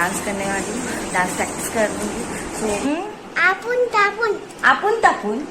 Dance करने वाली हूँ, डांस प्रैक्टिस कर दूँगी। सो आपुन तापुन आपुन तापुन।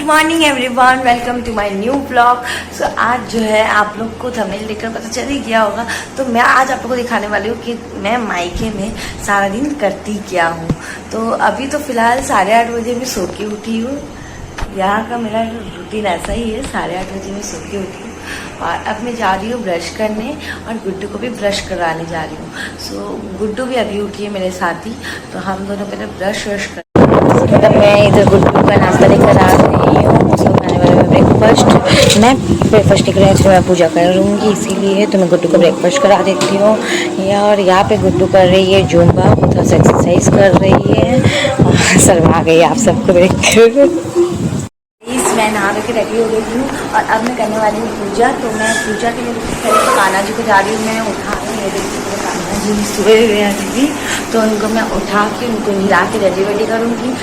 Morning everyone, welcome to my new blog. So आज जो है आप लोग को थंबनेल देखकर पता चल ही गया होगा, तो मैं आज आप लोग को दिखाने वाली हूँ कि मैं मायके में सारा दिन करती क्या हूँ। तो अभी तो फिलहाल 8:30 बजे मैं सो के उठी हूँ। यहाँ का मेरा रूटीन ऐसा ही है, 8:30 बजे मैं सो के उठी हूँ और अब मैं जा रही हूँ ब्रश करने और गुड्डू को भी ब्रश कराने जा रही हूँ। सो गुड्डू भी अभी उठी है मेरे साथ ही, तो हम दोनों पहले ब्रश व्रश कर। मतलब मैं इधर गुड्डू का नाश्ता लेकर आ रही हूँ, उसको खाने वाले में ब्रेकफास्ट। मैं ब्रेकफास्ट लेकर आई, मैं पूजा करूँगी, इसीलिए तो मैं गुड्डू को ब्रेकफास्ट करा देती हूँ। और यहाँ पे गुड्डू कर रही है जुम्बा, थोड़ा सा एक्सरसाइज कर रही है। शर्मा गई आप सबको देख कर। मैं नहा के रेडी हो गई हूँ और अब मैं करने वाली हूँ पूजा। तो मैं पूजा के लिए पहले कान्हा जी को जा रही हूँ, मैं उठा के कान्हा जी सुबह भी, तो उनको मैं उठा के उनको नहा के रेडी करूँगी।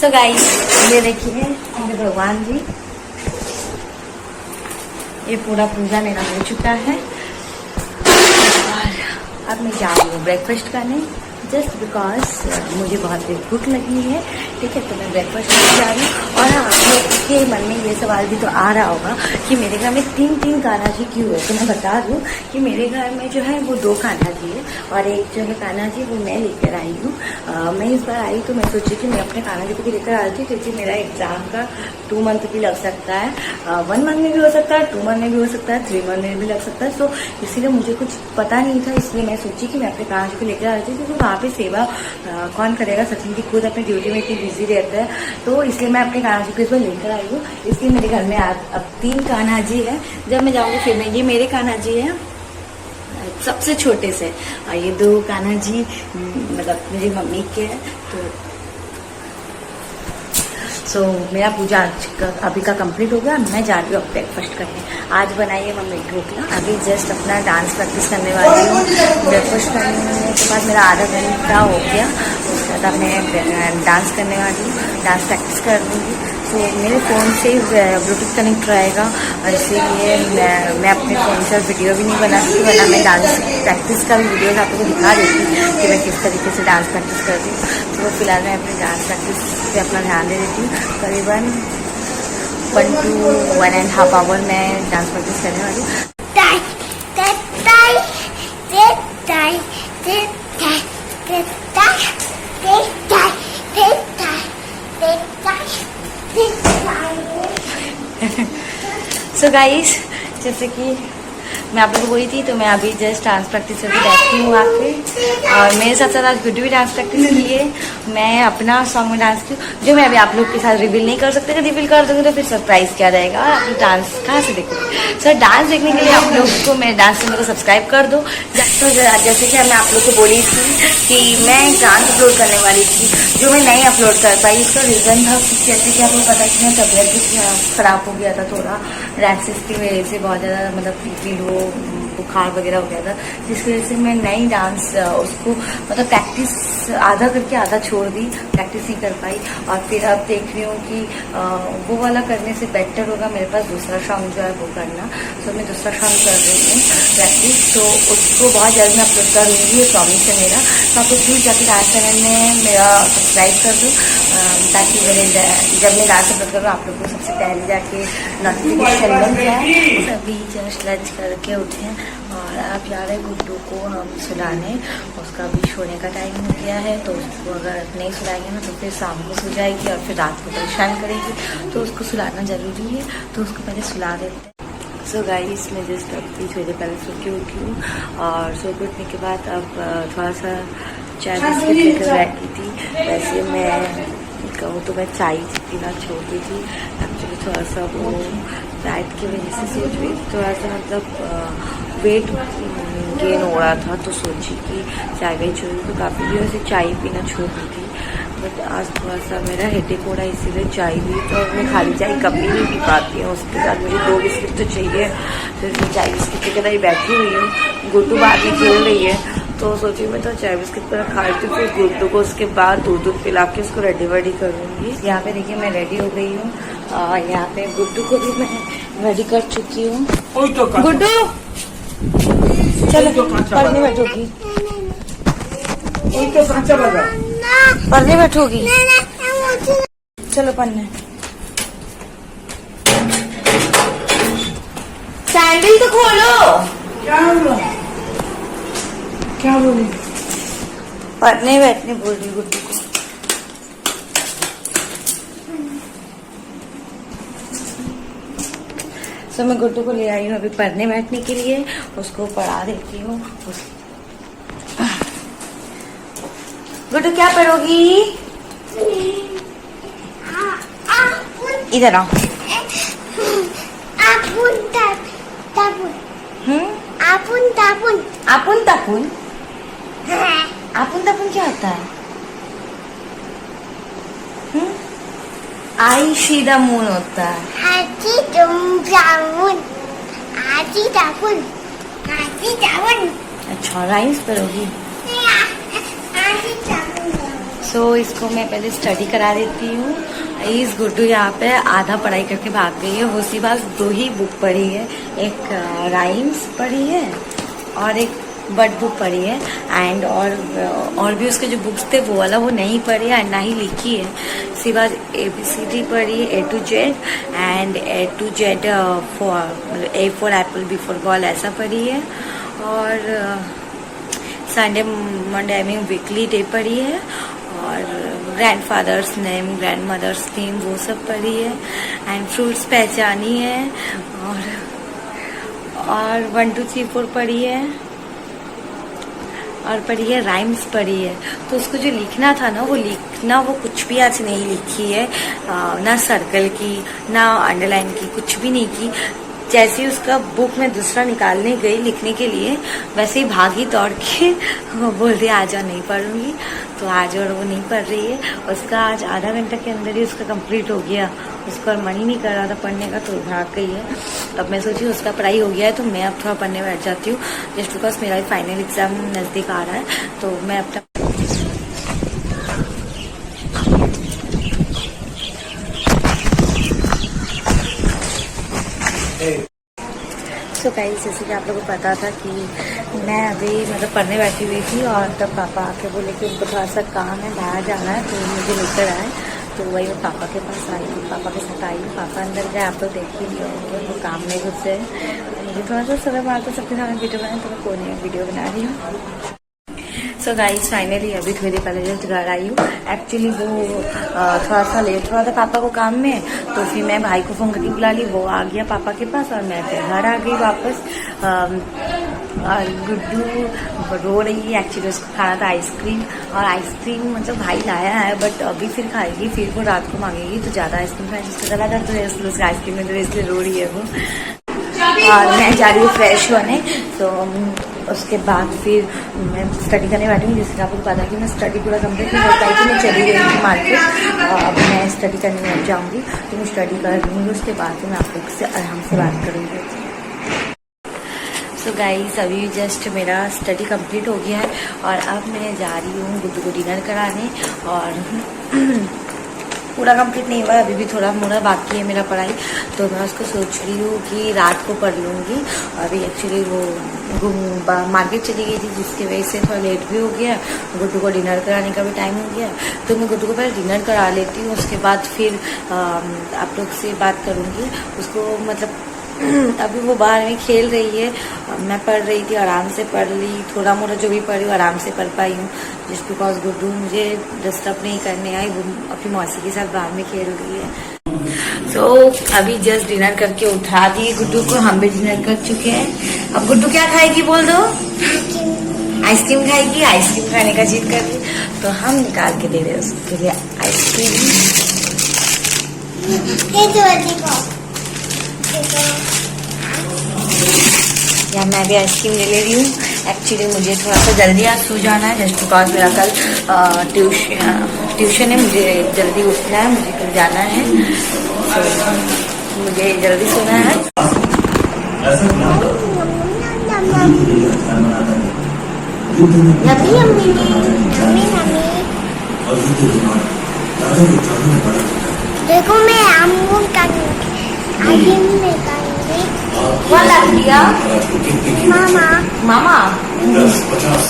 सो गाइस, ये देखिए मेरे भगवान जी, ये पूरा पूजा मेरा हो चुका है और अब मैं जा रही हूँ ब्रेकफास्ट करने, जस्ट बिकॉज मुझे बहुत देर भूख लगी है। ठीक है, तो मैं ब्रेकफास्ट करने जा रही हूँ। और हाँ, आपके मन में ये सवाल भी तो आ रहा होगा कि मेरे घर में 3 कान्हा जी क्यों है। तो मैं बता दूँ कि मेरे घर में जो है वो 2 कान्हा जी है और एक जो है कान्हा जी वो मैं लेकर आई हूँ। मैं इस बार आई तो मैं सोची कि मैं अपने कान्हा जी को भी लेकर आ रही थी, क्योंकि मेरा एग्जाम का 2 मंथ भी लग सकता है, 1 मंथ में भी हो सकता है, 2 मंथ में भी हो सकता है, 3 मंथ में भी लग सकता है। तो इसीलिए मुझे कुछ पता नहीं था, इसलिए मैं सोची कि मैं अपने कान्हा जी को लेकर आ रही थी, क्योंकि वहाँ पे सेवा कौन करेगा, सचिन जी खुद अपनी ड्यूटी में इतनी बिजी रहता है। तो इसलिए मैं अपने कान्हा जी को इस बार लेकर आई हूँ। इसलिए मेरे घर में अब 3 कान्हा जी है। जब मैं जाऊँगी फिर में, ये मेरे कान्हा जी है सबसे छोटे से, और ये 2 कान्हा जी मतलब मेरी मम्मी के है। तो मेरा पूजा अभी का कंप्लीट हो गया। मैं जा रही हूँ अब ब्रेकफास्ट करने। आज बनाई है मम्मी ढोकला। अभी जस्ट अपना डांस प्रैक्टिस करने वाली हूँ। ब्रेकफास्ट करने के बाद मेरा आधा घंटा हो गया, उसके बाद मैं डांस करने वाली हूँ, डांस प्रैक्टिस कर दूँगी। तो मेरे फ़ोन से ब्लूटूथ कनेक्ट रहेगा और इसीलिए मैं अपने फ़ोन से वीडियो भी नहीं बना सकती, वरना मैं डांस प्रैक्टिस का भी वीडियो आपको दिखा देती कि मैं किस तरीके से डांस प्रैक्टिस करती हूँ। तो फिलहाल मैं अपने डांस प्रैक्टिस पे अपना ध्यान दे देती हूँ। करीबन 1 to 1.5 आवर मैं डांस प्रैक्टिस करने वाली हूँ। सो गाइस, जैसे कि मैं आप लोगों को बोली थी, तो मैं अभी जस्ट डांस प्रैक्टिस करके बैठी हूँ आके, और मेरे साथ साथ आज गुड्डू भी डांस प्रैक्टिस की है। मैं अपना सॉन्ग में डांस की, जो मैं अभी आप लोग के साथ रिवील नहीं कर सकते। रिवील कर दूँगी तो फिर सरप्राइज क्या रहेगा, आप डांस कहाँ से देखोगे। सर डांस देखने के लिए आप लोग को मेरे डांस चैनल को सब्सक्राइब कर दो। तो जैसे कि मैं आप लोग को बोली थी कि मैं डांस अपलोड करने वाली थी, जो मैं नहीं अपलोड कर पाई। इसका रीज़न था कि जैसे कि आपको पता है कि मैं तबियत भी ख़राब हो गया था, थोड़ा रैसेस की वजह से बहुत ज़्यादा मतलब बीपी लो, बुखार वगैरह हो गया था, जिसकी वजह से मैं नई डांस उसको मतलब प्रैक्टिस आधा करके आधा छोड़ दी, प्रैक्टिस नहीं कर पाई। और फिर अब देख रही हूँ कि वो वाला करने से बेटर होगा मेरे पास दूसरा सॉन्ग जो है वो करना। तो मैं दूसरा सॉन्ग कर रही हूँ प्रैक्टिस, तो उसको बहुत जल्द मैं अपलोड करूँगी, ये प्रॉमिस है मेरा। तो आप लोग प्लीज़ जाकर डांस चैनल में मेरा सब्सक्राइब कर दो, ताकि मेरे जब मैं डांस अपलोड करूँ आप लोग को सबसे पहले जाके नोटिफिकेशन मिल जाए। अभी जस्ट लंच करके उठे हैं और और आप जा रहे गुड्डू को हम सुलाने। उसका भी सोने का टाइम हो गया है, तो उसको अगर नहीं सुलाएंगे ना तो फिर शाम को सो जाएगी और फिर रात को परेशान करेगी, तो उसको सुलाना ज़रूरी है, तो उसको पहले सुला देते हैं। सो गाइस, मैं जस्ट अभी थोड़ी देर पहले सो के उठी हूँ और सो के उठने के बाद अब थोड़ा सा चाय बिस्किट लेकर बैठी थी। वैसे मैं कहूँ तो मैं चाय पीना छोड़ दी थी, एक्चुअली थोड़ा सा वो डाइट की वजह से सोच रही थी, थोड़ा सा मतलब वेट गेन हो रहा था, तो सोची कि चाय वाय छोड़ दी, तो काफ़ी दिनों से चाय पीना छोड़ दी थी। बट आज थोड़ा सा मेरा हेडेक हो रहा है, इसीलिए चाय भी, तो मैं खाली चाय कभी नहीं पी पाती हूँ, उसके साथ मुझे 2 बिस्किट तो चाहिए। फिर मैं चाय बिस्किट के तरह ही बैठी हुई हूँ, गुड्डू बाद में खेल रही है, तो सोची मैं तो चाय बिस्किट पर खा लेती हूँ, फिर गुड्डू को उसके बाद दूध पिला के उसको रेडी वेडी करूँगी। यहाँ पे देखिए मैं रेडी हो गई हूँ और यहाँ पे गुड्डू को भी मैं रेडी कर चुकी हूँ। गुड्डू चलो पढ़ने बैठोगी, पढ़ने बैठोगी, चलो पढ़ने। सैंडल तो खोलो। क्या बोली? पढ़ने बैठने बोल रही गुड्डू को। सो मैं गुड्डू को ले आई हूँ अभी पढ़ने बैठने के लिए, उसको पढ़ा देती हूँ। गुड्डू क्या पढ़ोगी? इधर आओ। आपुन तापुन। आपुन तापुन क्या होता है? आई सी द मून होता है। अच्छा, राइम्स पढ़ोगी? सो इसको मैं पहले स्टडी करा देती हूँ। इस गुड्डू यहाँ पे आधा पढ़ाई करके भाग गई है, उसी बात 2 ही बुक पढ़ी है, एक राइम्स पढ़ी है और एक बर्ड बुक पढ़ी है, एंड और भी उसके जो बुक्स थे वो वाला वो नहीं पढ़ी है, ना ही लिखी है। सिवा ABCD पढ़ी है, A to Z, and A to Z for A for apple, B for ball, ऐसा पढ़ी है। और Sunday Monday I mean weekly day पढ़ी है, और grandfather's name, grandmother's name, वो सब पढ़ी है, एंड फ्रूट्स पहचानी है, और 1 2 3 4 पढ़ी है, और पढ़ी है राइम्स पढ़ी है। तो उसको जो लिखना था ना, वो कुछ भी आज नहीं लिखी है, ना सर्कल की, ना अंडरलाइन की, कुछ भी नहीं की। जैसे ही उसका बुक में दूसरा निकालने गई लिखने के लिए, वैसे ही भागी दौड़ के बोल दिया आ जा, नहीं पढ़ूंगी। तो आज और वो नहीं पढ़ रही है। उसका आज आधा घंटा के अंदर ही उसका कंप्लीट हो गया, उसका मन ही नहीं कर रहा था पढ़ने का, तो भाग गई है। अब मैं सोची उसका पढ़ाई हो गया है तो मैं अब थोड़ा पढ़ने बैठ जाती हूँ, जस्ट बिकॉज मेरा फाइनल एग्जाम नज़दीक आ रहा है, तो मैं अपना सो गाइस, जैसे कि आप लोगों को पता था कि मैं अभी मतलब पढ़ने बैठी हुई थी, और तब पापा आके बोले कि उनको थोड़ा सा काम है, बाहर जाना है, तो मुझे लेकर आए। तो वही मैं पापा के पास आई, पापा के साथ आई। पापा अंदर गए, आप लोग देख ही लिए होंगे, वो काम में घुसे। मुझे थोड़ा सा समय मारता सबके सामने वीडियो बनाए, तो मैं कोने में वीडियो बना रही हूँ। सो गाइस, फाइनली अभी थोड़ी देर पहले जस्ट घर आई हूँ। एक्चुअली वो थोड़ा सा लेट हुआ था पापा को काम में, तो फिर मैं भाई को फ़ोन करके बुला ली, वो आ गया पापा के पास, और मैं फिर घर आ गई वापस। गुड्डू रो रही है, एक्चुअली उसको खाना था आइसक्रीम, और आइसक्रीम मतलब भाई लाया है, बट अभी फिर खाएगी, फिर वो रात को मांगेगी, तो ज़्यादा आइसक्रीम खाए जिसका गला दर्द है, इसलिए उसका आइसक्रीम में इसलिए रो रही है वो। और मैं जा रही हूँ फ्रेश होने, तो उसके बाद फिर मैं स्टडी करने बैठी हूँ। जिससे आपको पता है कि मैं स्टडी पूरा कंप्लीट नहीं कर पाई थी, मैं चली गई थी मार्केट। अब मैं स्टडी करने लग जाऊँगी, तो मैं स्टडी कर लूँगी, उसके बाद मैं आप लोग से आराम से बात करूँगी। सो गाइस, अभी जस्ट मेरा स्टडी कंप्लीट हो गया है, और अब मैं जा रही हूँ गुड्डू को डिनर कराने, और पूरा कंप्लीट नहीं हुआ है, अभी भी थोड़ा मोड़ा बाकी है मेरा पढ़ाई, तो मैं उसको सोच रही हूँ कि रात को पढ़ लूँगी। अभी एक्चुअली वो मार्केट चली गई थी, जिसकी वजह से थोड़ा लेट भी हो गया, गुड्डू को डिनर कराने का भी टाइम हो गया, तो मैं गुड्डू को पहले डिनर करा लेती हूँ, उसके बाद फिर आप लोग से बात करूँगी। उसको मतलब अभी वो बाहर में खेल रही है और मैं पढ़ रही थी, आराम से पढ़ ली, थोड़ा मोड़ा जो भी पढ़ी हूँ आराम से पढ़ पाई हूँ, जस्ट बिकॉज गुड्डू मुझे डिस्टर्ब नहीं करने आई, वो अपनी मौसी के साथ बाहर में खेल रही है। तो अभी जस्ट डिनर करके उठा दिए गुड्डू को, हम भी डिनर कर चुके हैं। अब गुड्डू क्या खाएगी बोल दो? आइसक्रीम खाएगी, आइसक्रीम खाने का जिद कर रही, तो हम निकाल के दे रहे हैं उसके लिए आइसक्रीम। या मैं भी आइसक्रीम ले ले रही हूँ। एक्चुअली मुझे थोड़ा सा जल्दी आज सो जाना है, जस्ट बिकॉज मेरा कल ट्यूशन है, मुझे जल्दी उठना है, मुझे कल जाना है, तो मुझे जल्दी सोना है। Yummy yummy yummy yummy. देखो मैं आम करूँगी, में करूँगी। क्या लग दिया मामा मामा?